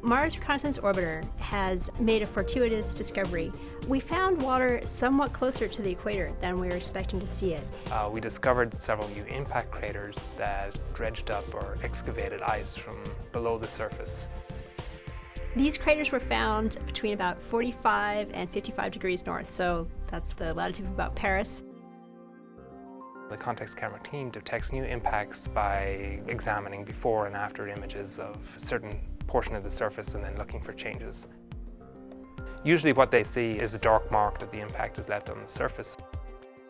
Mars Reconnaissance Orbiter has made a fortuitous discovery. We found water somewhat closer to the equator than we were expecting to see it. We discovered several new impact craters that dredged up or excavated ice from below the surface. These craters were found between about 45 and 55 degrees north, so that's the latitude of about Paris. The context camera team detects new impacts by examining before and after images of a certain portion of the surface and then looking for changes. Usually what they see is a dark mark that the impact has left on the surface.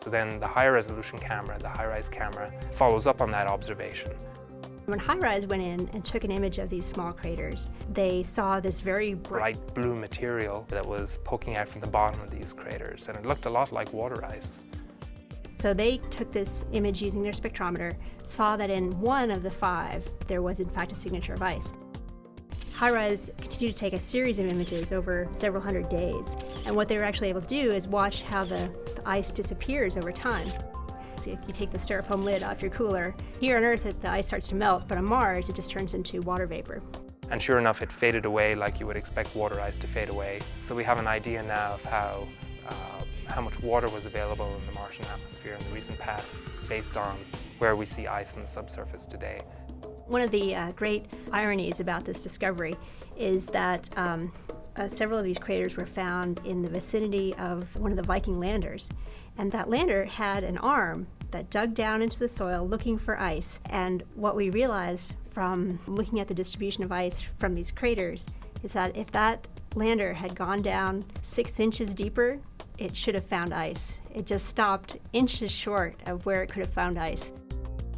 So then the higher resolution camera, the high-rise camera, follows up on that observation. When HiRise went in and took an image of these small craters, they saw this very bright blue material that was poking out from the bottom of these craters, and it looked a lot like water ice. So they took this image using their spectrometer, saw that in one of the 5 there was in fact a signature of ice. HiRise continued to take a series of images over several hundred days, and what they were actually able to do is watch how the ice disappears over time. So you take the styrofoam lid off your cooler. Here on Earth the ice starts to melt, but on Mars it just turns into water vapor. And sure enough, it faded away like you would expect water ice to fade away. So we have an idea now of how much water was available in the Martian atmosphere in the recent past based on where we see ice in the subsurface today. One of the great ironies about this discovery is that several of these craters were found in the vicinity of one of the Viking landers. And that lander had an arm that dug down into the soil looking for ice. And what we realized from looking at the distribution of ice from these craters is that if that lander had gone down 6 inches deeper, it should have found ice. It just stopped inches short of where it could have found ice.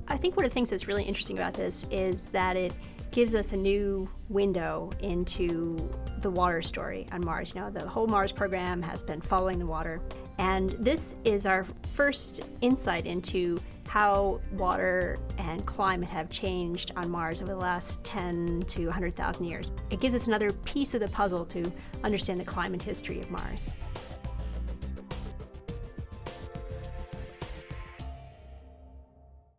I think one of the things that's really interesting about this is that it gives us a new window into the water story on Mars. You know, the whole Mars program has been following the water, and this is our first insight into how water and climate have changed on Mars over the last 10 to 100,000 years. It gives us another piece of the puzzle to understand the climate history of Mars.